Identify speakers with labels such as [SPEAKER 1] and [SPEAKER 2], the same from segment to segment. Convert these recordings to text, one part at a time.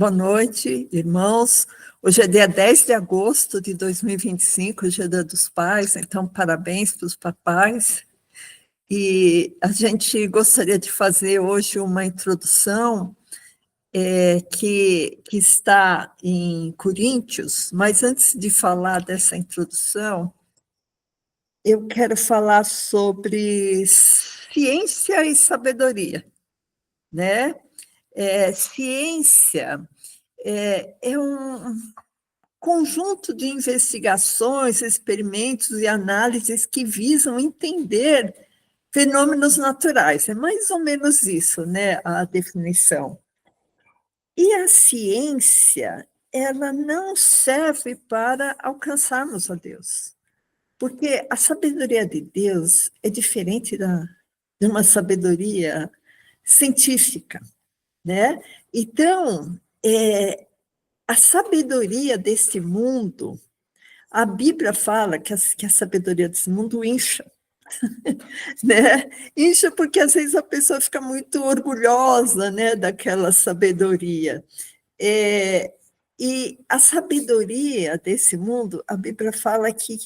[SPEAKER 1] Boa noite, irmãos. Hoje é dia 10 de agosto de 2025, hoje é Dia dos Pais, então parabéns para os papais. E a gente gostaria de fazer hoje uma introdução que está em Coríntios, mas antes de falar dessa introdução, eu quero falar sobre ciência e sabedoria, né? Ciência é um conjunto de investigações, experimentos e análises que visam entender fenômenos naturais. É mais ou menos isso, né, a definição. E a ciência, ela não serve para alcançarmos a Deus, porque a sabedoria de Deus é diferente de uma sabedoria científica, né? Então, a sabedoria deste mundo, a Bíblia fala que a sabedoria desse mundo incha, né? Incha porque às vezes a pessoa fica muito orgulhosa, né, daquela sabedoria. E a sabedoria desse mundo, a Bíblia fala que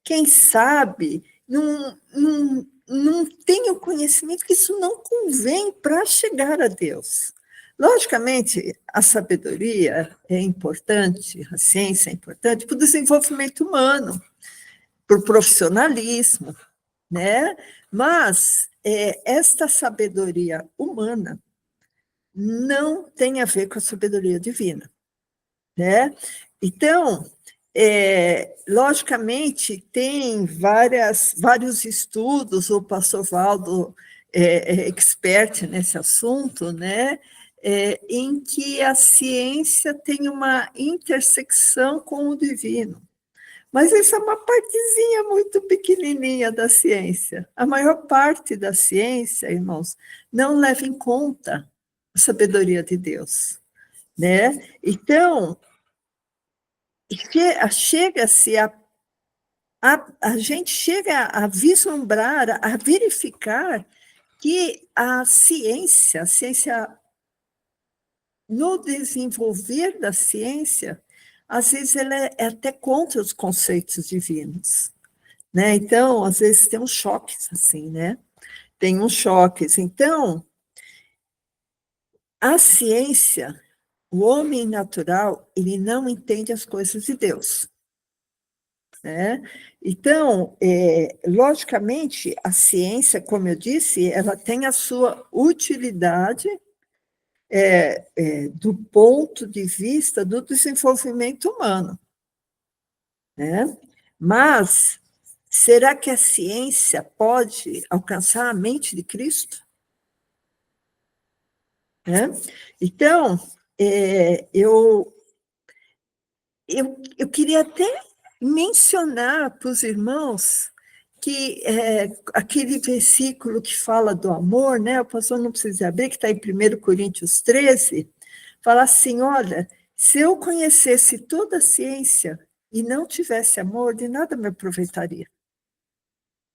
[SPEAKER 1] quem sabe não tem o conhecimento que isso não convém para chegar a Deus. Logicamente, a sabedoria é importante, a ciência é importante para o desenvolvimento humano, para o profissionalismo, né? Mas esta sabedoria humana não tem a ver com a sabedoria divina, né? Então, logicamente, tem vários estudos, o pastor Valdo é expert nesse assunto, né? Em que a ciência tem uma intersecção com o divino. Mas isso é uma partezinha muito pequenininha da ciência. A maior parte da ciência, irmãos, não leva em conta a sabedoria de Deus, né? Então, chega-se a gente chega a vislumbrar, a verificar que a ciência no desenvolver da ciência, às vezes ela é até contra os conceitos divinos, né? Então, às vezes tem uns choques assim, né? Tem uns choques. Então, a ciência, o homem natural, ele não entende as coisas de Deus, né? Então, logicamente, a ciência, como eu disse, ela tem a sua utilidade do ponto de vista do desenvolvimento humano, né? Mas será que a ciência pode alcançar a mente de Cristo? Né? Então, eu queria até mencionar para os irmãos que aquele versículo que fala do amor, né? O pastor não precisa abrir, que está em 1 Coríntios 13, fala assim, olha, se eu conhecesse toda a ciência e não tivesse amor, de nada me aproveitaria.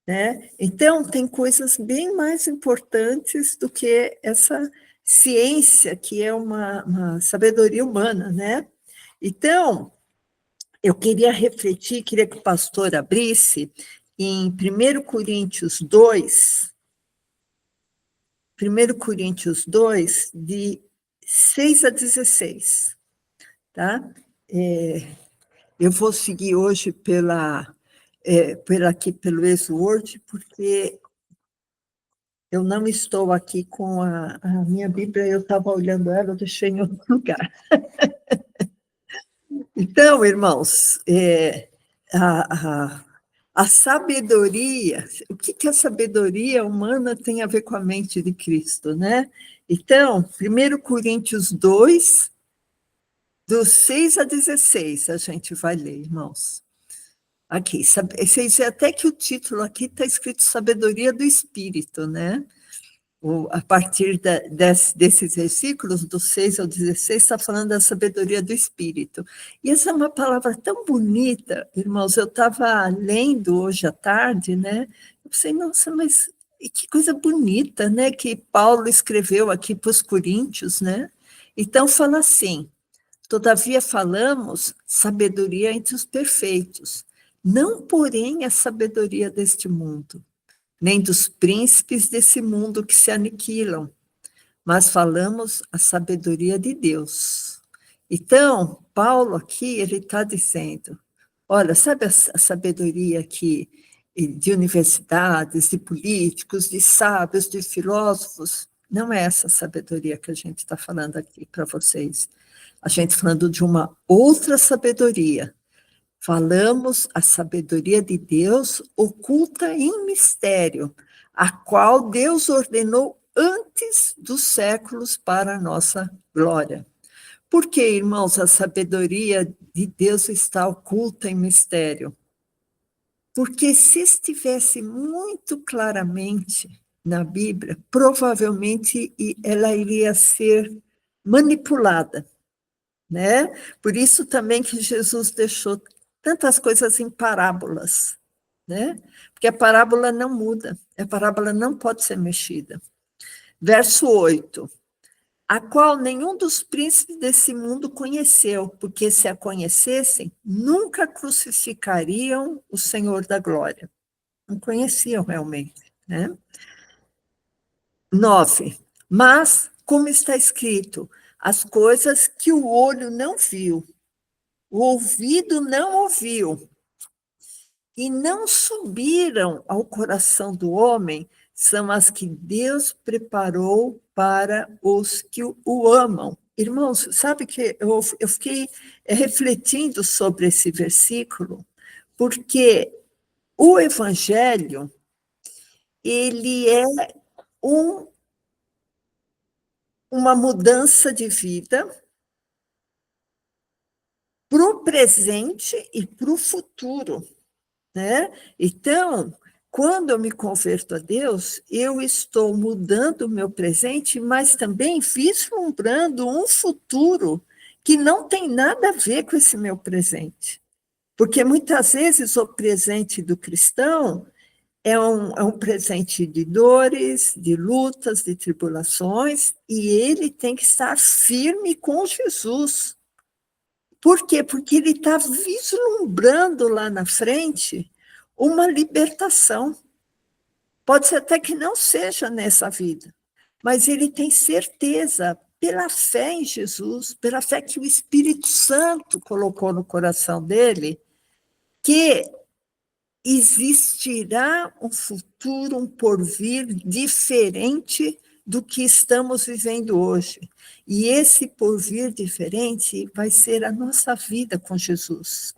[SPEAKER 1] Né? Então, tem coisas bem mais importantes do que essa ciência, que é uma sabedoria humana, né? Então, eu queria refletir, queria que o pastor abrisse em 1 Coríntios 2, 1 Coríntios 2, de 6 a 16, tá? Eu vou seguir hoje aqui pelo Exword, porque eu não estou aqui com a minha Bíblia, eu estava olhando ela, eu deixei em outro lugar. Então, irmãos, a sabedoria, o que a sabedoria humana tem a ver com a mente de Cristo, né? Então, 1 Coríntios 2, dos 6 a 16, a gente vai ler, irmãos. Aqui, vocês veem até que o título aqui está escrito Sabedoria do Espírito, né? A partir desses versículos, do 6 ao 16, está falando da sabedoria do Espírito. E essa é uma palavra tão bonita, irmãos, eu estava lendo hoje à tarde, né? Eu pensei, nossa, mas que coisa bonita, né? Que Paulo escreveu aqui para os Coríntios, né? Então, fala assim: todavia falamos sabedoria entre os perfeitos, não, porém, a sabedoria deste mundo, nem dos príncipes desse mundo que se aniquilam, mas falamos a sabedoria de Deus. Então, Paulo aqui, ele está dizendo, olha, sabe a sabedoria que de universidades, de políticos, de sábios, de filósofos? Não é essa sabedoria que a gente está falando aqui para vocês. A gente falando de uma outra sabedoria. Falamos a sabedoria de Deus oculta em mistério, a qual Deus ordenou antes dos séculos para a nossa glória. Por que, irmãos, a sabedoria de Deus está oculta em mistério? Porque se estivesse muito claramente na Bíblia, provavelmente ela iria ser manipulada, né? Por isso também que Jesus deixou tantas coisas em parábolas, né? Porque a parábola não muda, a parábola não pode ser mexida. Verso 8: a qual nenhum dos príncipes desse mundo conheceu, porque se a conhecessem, nunca crucificariam o Senhor da glória. Não conheciam realmente, né? 9. Mas, como está escrito, as coisas que o olho não viu, o ouvido não ouviu, e não subiram ao coração do homem, são as que Deus preparou para os que o amam. Irmãos, sabe que eu fiquei refletindo sobre esse versículo, porque o Evangelho, ele é um, uma mudança de vida para o presente e para o futuro, né? Então, quando eu me converto a Deus, eu estou mudando o meu presente, mas também vislumbrando um futuro que não tem nada a ver com esse meu presente. Porque muitas vezes o presente do cristão é um presente de dores, de lutas, de tribulações, e ele tem que estar firme com Jesus. Por quê? Porque ele está vislumbrando lá na frente uma libertação. Pode ser até que não seja nessa vida, mas ele tem certeza, pela fé em Jesus, pela fé que o Espírito Santo colocou no coração dele, que existirá um futuro, um porvir diferente do que estamos vivendo hoje. E esse porvir diferente vai ser a nossa vida com Jesus.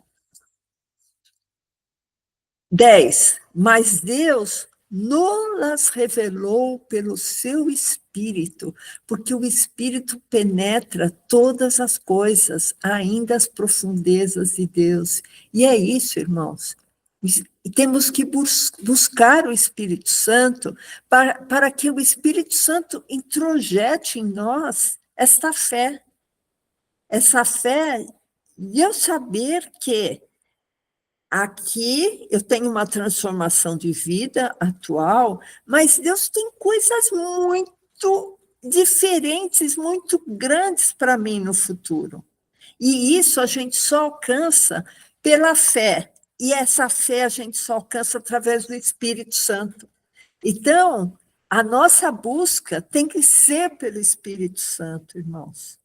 [SPEAKER 1] 10. Mas Deus nos revelou pelo seu Espírito, porque o Espírito penetra todas as coisas, ainda as profundezas de Deus. E é isso, irmãos. E temos que buscar o Espírito Santo para que o Espírito Santo introjete em nós essa fé de eu saber que aqui eu tenho uma transformação de vida atual, mas Deus tem coisas muito diferentes, muito grandes para mim no futuro. E isso a gente só alcança pela fé. E essa fé a gente só alcança através do Espírito Santo. Então, a nossa busca tem que ser pelo Espírito Santo, irmãos.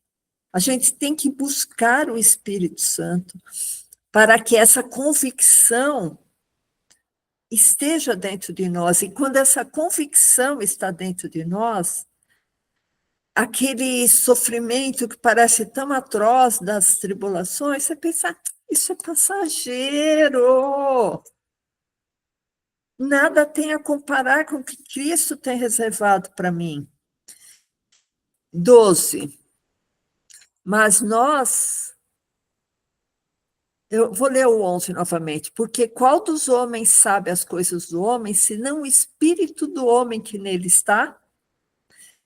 [SPEAKER 1] A gente tem que buscar o Espírito Santo para que essa convicção esteja dentro de nós. E quando essa convicção está dentro de nós, aquele sofrimento que parece tão atroz das tribulações, você pensa, isso é passageiro. Nada tem a comparar com o que Cristo tem reservado para mim. 12. Mas nós... Eu vou ler o 11 novamente. Porque qual dos homens sabe as coisas do homem, senão o espírito do homem que nele está?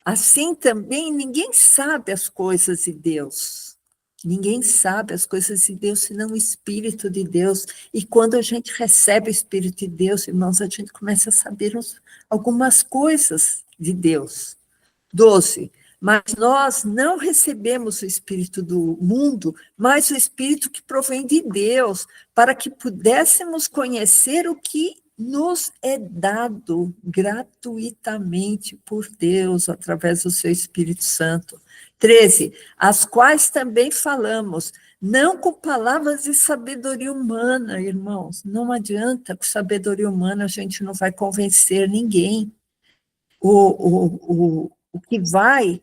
[SPEAKER 1] Assim também ninguém sabe as coisas de Deus. Ninguém sabe as coisas de Deus, senão o Espírito de Deus. E quando a gente recebe o Espírito de Deus, irmãos, a gente começa a saber algumas coisas de Deus. 12. Mas nós não recebemos o Espírito do mundo, mas o Espírito que provém de Deus, para que pudéssemos conhecer o que nos é dado gratuitamente por Deus, através do seu Espírito Santo. 13, as quais também falamos, não com palavras de sabedoria humana, irmãos, não adianta, com sabedoria humana a gente não vai convencer ninguém. O que vai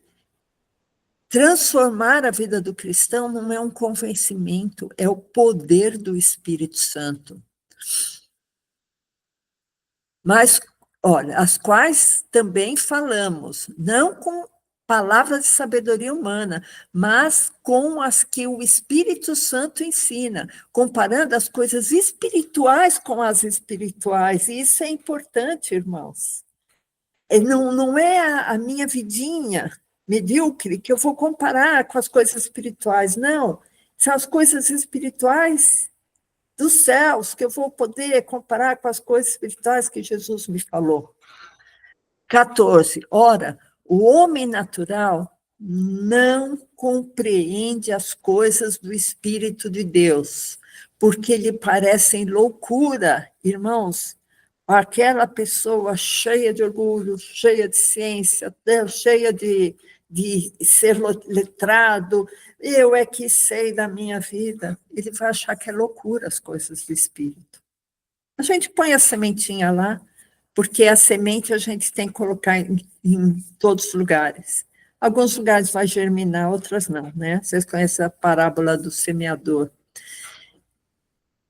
[SPEAKER 1] transformar a vida do cristão não é um convencimento, é o poder do Espírito Santo. Mas, olha, as quais também falamos, não com palavras de sabedoria humana, mas com as que o Espírito Santo ensina, comparando as coisas espirituais com as espirituais, e isso é importante, irmãos. Não é a minha vidinha medíocre que eu vou comparar com as coisas espirituais, não. São as coisas espirituais dos céus que eu vou poder comparar com as coisas espirituais que Jesus me falou. 14. Ora, o homem natural não compreende as coisas do Espírito de Deus, porque lhe parecem loucura, irmãos. Aquela pessoa cheia de orgulho, cheia de ciência, cheia de ser letrado, eu é que sei da minha vida, ele vai achar que é loucura as coisas do Espírito. A gente põe a sementinha lá, porque a semente a gente tem que colocar em todos os lugares. Alguns lugares vai germinar, outras não, né? Vocês conhecem a parábola do semeador.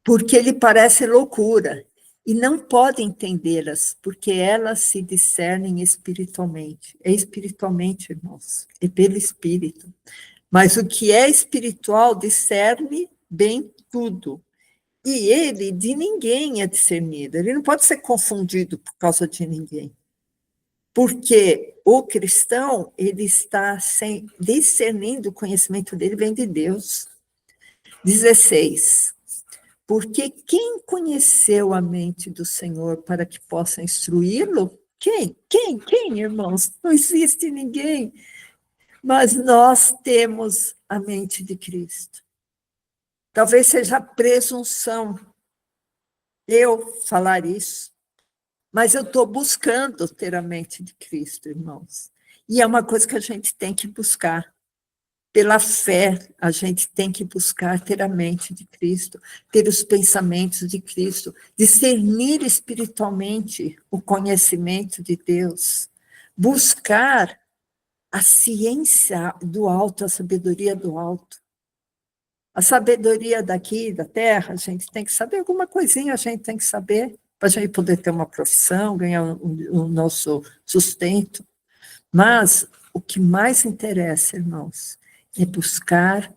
[SPEAKER 1] Porque ele parece loucura, e não pode entendê-las, porque elas se discernem espiritualmente. É espiritualmente, irmãos, é pelo Espírito. Mas o que é espiritual discerne bem tudo. E ele de ninguém é discernido, ele não pode ser confundido por causa de ninguém. Porque o cristão, ele está discernindo, o conhecimento dele vem de Deus. 16. Porque quem conheceu a mente do Senhor para que possa instruí-lo? Quem, irmãos? Não existe ninguém. Mas nós temos a mente de Cristo. Talvez seja presunção eu falar isso, mas eu estou buscando ter a mente de Cristo, irmãos. E é uma coisa que a gente tem que buscar. Pela fé, a gente tem que buscar ter a mente de Cristo, ter os pensamentos de Cristo, discernir espiritualmente o conhecimento de Deus, buscar a ciência do alto, a sabedoria do alto. A sabedoria daqui, da terra, a gente tem que saber alguma coisinha, a gente tem que saber, para a gente poder ter uma profissão, ganhar o nosso sustento. Mas o que mais interessa, irmãos, é buscar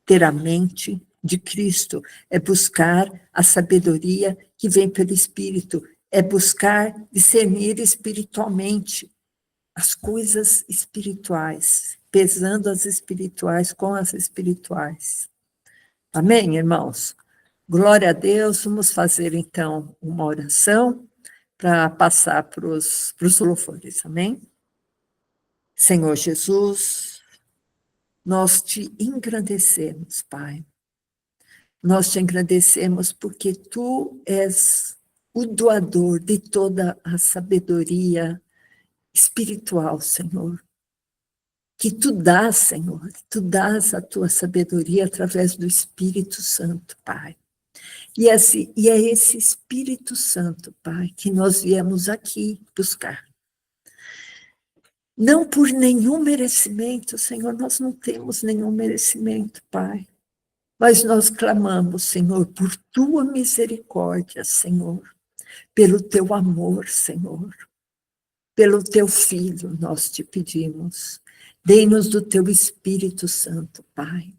[SPEAKER 1] ter a mente de Cristo, é buscar a sabedoria que vem pelo Espírito, é buscar discernir espiritualmente as coisas espirituais, pesando as espirituais com as espirituais. Amém, irmãos? Glória a Deus, vamos fazer então uma oração para passar para os louvores, amém? Senhor Jesus, nós te engrandecemos, Pai. Nós te engrandecemos porque tu és o doador de toda a sabedoria espiritual, Senhor. Que tu dás, Senhor, tu dás a tua sabedoria através do Espírito Santo, Pai. E é esse Espírito Santo, Pai, que nós viemos aqui buscar. Não por nenhum merecimento, Senhor, nós não temos nenhum merecimento, Pai. Mas nós clamamos, Senhor, por tua misericórdia, Senhor, pelo teu amor, Senhor, pelo teu Filho, nós te pedimos. Dê-nos do teu Espírito Santo, Pai,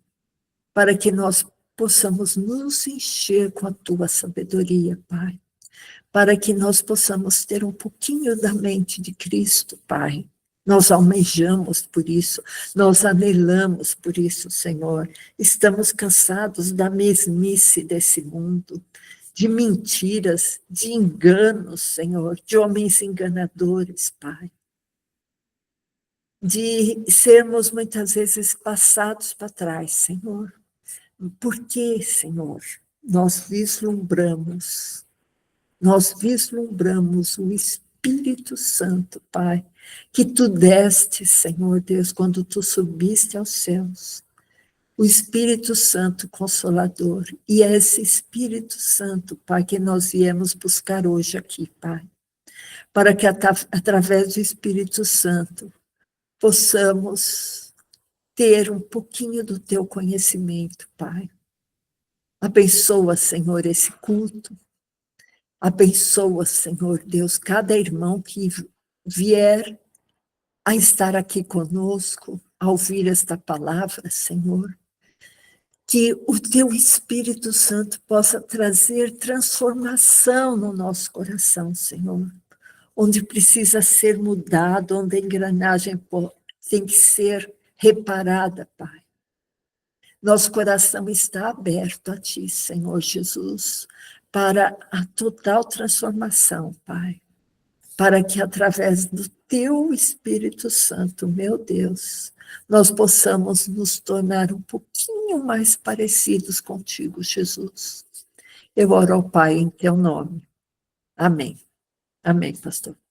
[SPEAKER 1] para que nós possamos nos encher com a tua sabedoria, Pai, para que nós possamos ter um pouquinho da mente de Cristo, Pai. Nós almejamos por isso, nós anelamos por isso, Senhor. Estamos cansados da mesmice desse mundo, de mentiras, de enganos, Senhor, de homens enganadores, Pai. de sermos muitas vezes passados para trás, Senhor. Porque, Senhor, nós vislumbramos o Espírito Santo, Pai, que tu deste, Senhor Deus, quando tu subiste aos céus. O Espírito Santo Consolador. E é esse Espírito Santo, Pai, que nós viemos buscar hoje aqui, Pai. Para que através do Espírito Santo possamos ter um pouquinho do teu conhecimento, Pai. Abençoa, Senhor, esse culto. Abençoa, Senhor Deus, cada irmão que vier a estar aqui conosco, a ouvir esta palavra, Senhor. Que o teu Espírito Santo possa trazer transformação no nosso coração, Senhor. Onde precisa ser mudado, onde a engrenagem tem que ser reparada, Pai. Nosso coração está aberto a Ti, Senhor Jesus, para a total transformação, Pai. Para que através do Teu Espírito Santo, meu Deus, nós possamos nos tornar um pouquinho mais parecidos contigo, Jesus. Eu oro ao Pai em Teu nome. Amém. Amém, pastor.